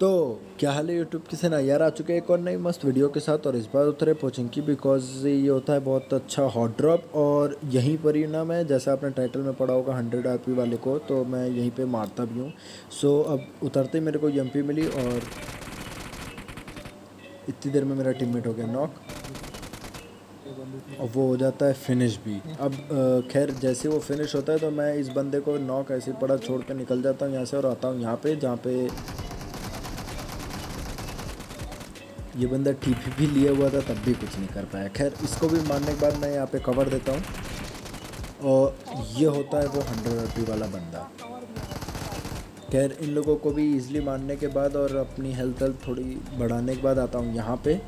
तो क्या हाल है यूट्यूब की सेना यार, आ चुके हैं एक और नई मस्त वीडियो के साथ। और इस बार उतरे पोचिंकी बिकॉज ये होता है बहुत अच्छा हॉट ड्रॉप। और यहीं पर ही ना, मैं जैसा आपने टाइटल में पढ़ा होगा 100 आरपी वाले को, तो मैं यहीं पे मारता भी हूँ। सो अब उतरते ही मेरे को एमपी मिली और इतनी देर में मेरा टीममेट हो गया नॉक और वो हो जाता है फिनिश भी। अब खैर जैसे वो फिनिश होता है तो मैं इस बंदे को नॉक ऐसे ही पड़ा छोड़ कर निकल जाता हूँ यहाँ से और आता हूँ यहाँ पे, जहाँ पे ये बंदा टीपी भी लिया हुआ था, तब भी कुछ नहीं कर पाया। खैर इसको भी मारने के बाद मैं यहाँ पे कवर देता हूँ और ये होता है वो 100 आरपी वाला बंदा। खैर इन लोगों को भी इजीली मारने के बाद और अपनी हेल्थ थोड़ी बढ़ाने के बाद आता हूँ यहाँ पे।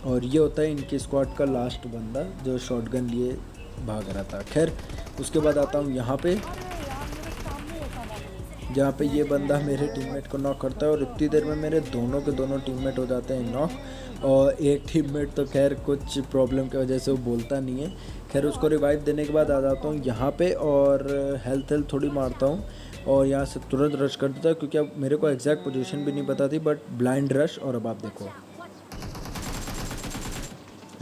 और ये होता है इनकी स्क्वाड का लास्ट बंदा जो शॉटगन लिए भाग रहा था। खैर उसके बाद आता हूँ यहाँ पे, जहाँ पे ये बंदा मेरे टीममेट को नॉक करता है और इतनी देर में मेरे दोनों के दोनों टीममेट हो जाते हैं नॉक। और एक टीममेट तो खैर कुछ प्रॉब्लम की वजह से वो बोलता नहीं है। खैर उसको रिवाइव देने के बाद आ जाता हूँ यहाँ पे और हेल्थ थोड़ी मारता हूँ और यहाँ से तुरंत रश कर देता है, क्योंकि अब मेरे को एग्जैक्ट पोजीशन भी नहीं पता थी, बट ब्लाइंड रश। और अब आप देखो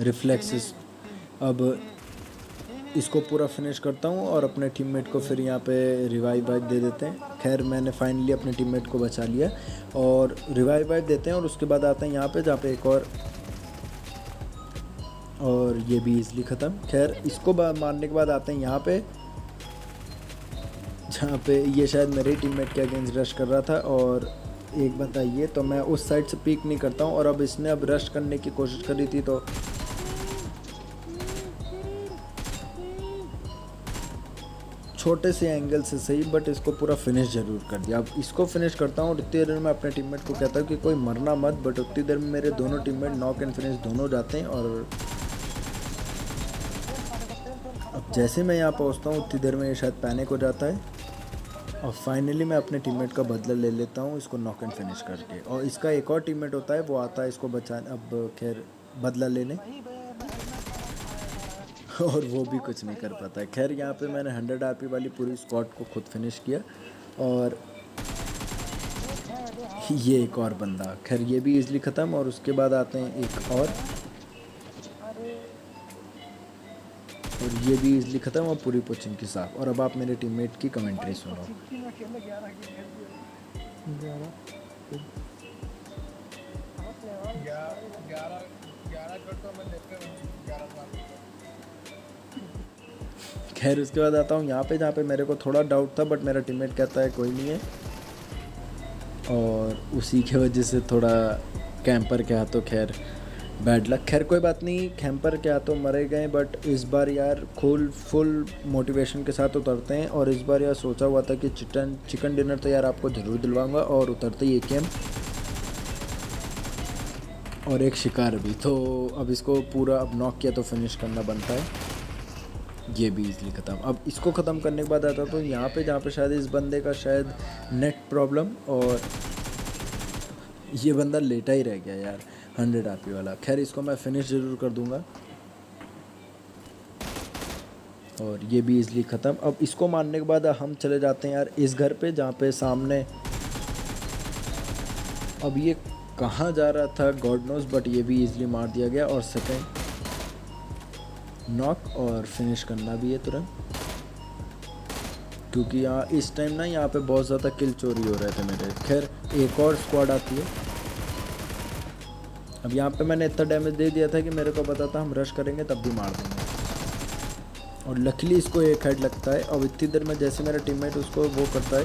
रिफ्लेक्सेस। अब इसको पूरा फिनिश करता हूँ और अपने टीममेट को फिर यहाँ पे रिवाइव दे देते हैं। खैर मैंने फाइनली अपने टीममेट को बचा लिया और रिवाइव देते हैं। और उसके बाद आते हैं यहाँ पे, जहाँ पे एक और ये भी इजली ख़त्म। खैर इसको मारने के बाद आते हैं यहाँ पे, जहाँ पे ये शायद मेरे टीममेट के अगेंस्ट रश कर रहा था और एक बंदा ये, तो मैं उस साइड से पीक नहीं करता हूँ। और अब इसने अब रश करने की कोशिश करी थी तो छोटे से एंगल से सही, बट इसको पूरा फिनिश जरूर कर दिया। अब इसको फिनिश करता हूँ और उतनी देर में अपने टीममेट को कहता हूँ कि कोई मरना मत, बट उतनी देर में मेरे दोनों टीममेट नॉक एंड फिनिश दोनों जाते हैं। और अब जैसे मैं यहाँ पहुँचता हूँ उतनी देर में ये शायद पैनिक हो जाता है और फाइनली मैं अपने टीममेट का बदला ले लेता हूँ इसको नॉक एंड फिनिश करके। और इसका एक और टीममेट होता है, वो आता है इसको बचाने, अब खैर बदला लेने, और वो भी कुछ नहीं कर पाता है। खैर यहाँ पे मैंने 100 आरपी वाली पूरी स्क्वाड को खुद फिनिश किया। और ये एक और बंदा, खैर ये भी इजीली ख़त्म। और उसके बाद आते हैं एक और ये भी इजीली ख़त्म और पूरी पोचिंग की साफ। और अब आप मेरे टीममेट की कमेंट्री सुनो। खैर उसके बाद आता हूँ यहाँ पे, जहाँ पे मेरे को थोड़ा डाउट था, बट मेरा टीममेट कहता है कोई नहीं है, और उसी की वजह से थोड़ा कैंपर के हाथों खैर बैड लक। खैर कोई बात नहीं, कैंपर के हाथों मरे गए, बट इस बार यार फुल मोटिवेशन के साथ उतरते हैं। और इस बार यार सोचा हुआ था कि चिकन डिनर तो यार आपको ज़रूर दिलवाऊंगा। और उतरते ही एक और एक शिकार भी। तो अब इसको पूरा अब नॉक किया तो फिनिश करना बनता है। ये भी इजीली ख़त्म। अब इसको ख़त्म करने के बाद आता तो यहाँ पे, जहाँ पे शायद इस बंदे का शायद नेट प्रॉब्लम, और ये बंदा लेटा ही रह गया यार 100 आरपी वाला। खैर इसको मैं फिनिश ज़रूर कर दूंगा और ये भी इजीली ख़त्म। अब इसको मारने के बाद हम चले जाते हैं यार इस घर पे, जहाँ पे सामने, अब ये कहाँ जा रहा था गॉड नोज, बट ये भी इजीली मार दिया गया। और सेकंड नॉक और फिनिश करना भी है तुरंत, क्योंकि यहाँ इस टाइम ना यहाँ पे बहुत ज़्यादा किल चोरी हो रहे थे मेरे। खैर एक और स्क्वाड आती है। अब यहाँ पे मैंने इतना डैमेज दे दिया था कि मेरे को पता था हम रश करेंगे तब भी मार देंगे, और लकीली इसको एक हेड लगता है। अब इतनी देर में जैसे मेरा टीममेट उसको वो करता है,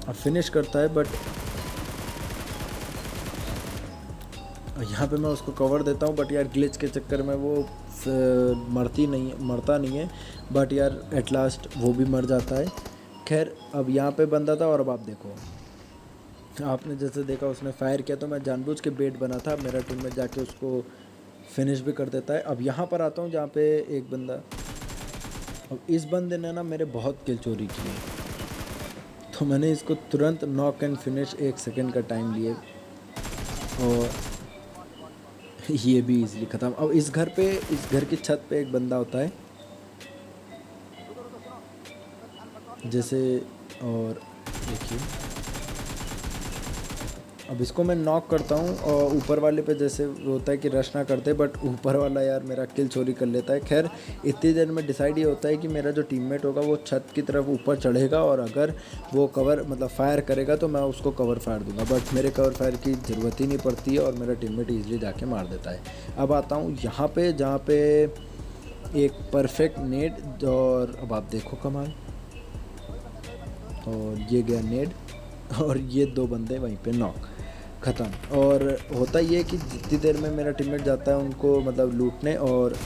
अब फिनिश करता है, बट यहाँ पे मैं उसको कवर देता हूँ, बट यार ग्लिच के चक्कर में वो मरता नहीं है, बट यार एट लास्ट वो भी मर जाता है। खैर अब यहाँ पे बंदा था और अब आप देखो, आपने जैसे देखा उसने फायर किया तो मैं जानबूझ के बेट बना था, मेरा टीम में जाके उसको फिनिश भी कर देता है। अब यहाँ पर आता हूँ जहाँ पे एक बंदा, अब इस बंदे ने ना मेरे बहुत किल चोरी की है, तो मैंने इसको तुरंत नॉक एंड फिनिश 1 सेकंड का टाइम लिए और ये भी इजीली ख़त्म। अब इस घर की छत पे एक बंदा होता है जैसे, और देखिए अब इसको मैं नॉक करता हूँ और ऊपर वाले पे जैसे होता है कि रश ना करते, बट ऊपर वाला यार मेरा किल चोरी कर लेता है। खैर इतनी देर में डिसाइड ये होता है कि मेरा जो टीममेट होगा वो छत की तरफ ऊपर चढ़ेगा और अगर वो कवर मतलब फायर करेगा तो मैं उसको कवर फायर दूंगा, बट मेरे कवर फायर की ज़रूरत ही नहीं पड़ती है और मेरा टीममेट ईजिली जाके मार देता है। अब आता हूँ यहाँ पे जहाँ पे एक परफेक्ट नेड, और अब आप देखो कमाल, और ये गया नेड और ये 2 बंदे वहीं पे नॉक, ख़त्म। और होता ये कि जितनी देर में मेरा टीममेट जाता है उनको मतलब लूटने, और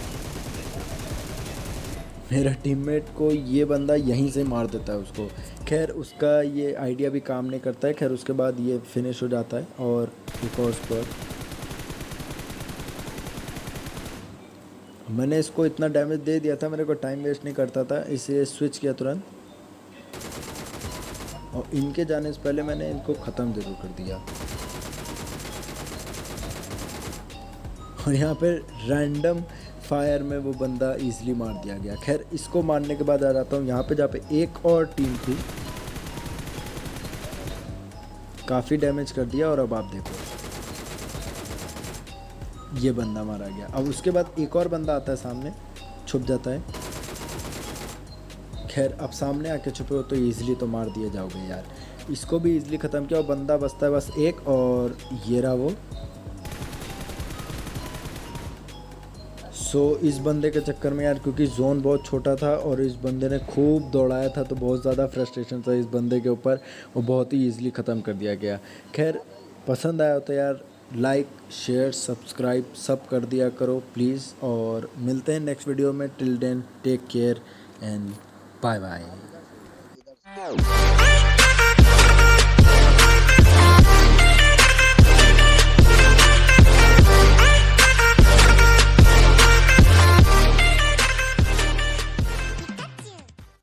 मेरा टीममेट को ये बंदा यहीं से मार देता है उसको। खैर उसका ये आइडिया भी काम नहीं करता है। खैर उसके बाद ये फिनिश हो जाता है और एक और स्क्वाड। मैंने इसको इतना डैमेज दे दिया था, मेरे को टाइम वेस्ट नहीं करता था, इसलिए स्विच किया तुरंत और इनके जाने से पहले मैंने इनको ख़त्म ज़रूर कर दिया। और यहाँ पे रैंडम फायर में वो बंदा इजीली मार दिया गया। खैर इसको मारने के बाद आ जाता हूँ यहाँ पे जहाँ पे एक और टीम थी, काफ़ी डैमेज कर दिया। और अब आप देखो ये बंदा मारा गया। अब उसके बाद एक और बंदा आता है सामने, छुप जाता है। खैर अब सामने आके छुपे हो तो ईज़िली तो मार दिए जाओगे यार। इसको भी ईज़िली ख़त्म किया और बंदा बचता है बस एक, और ये रहा वो। इस बंदे के चक्कर में यार, क्योंकि जोन बहुत छोटा था और इस बंदे ने खूब दौड़ाया था तो बहुत ज़्यादा फ्रस्ट्रेशन था इस बंदे के ऊपर, वो बहुत ही ईज़िली ख़त्म कर दिया गया। खैर पसंद आया तो यार लाइक शेयर सब्सक्राइब सब कर दिया करो प्लीज़, और मिलते हैं नेक्स्ट वीडियो में। Till then take care and bye bye.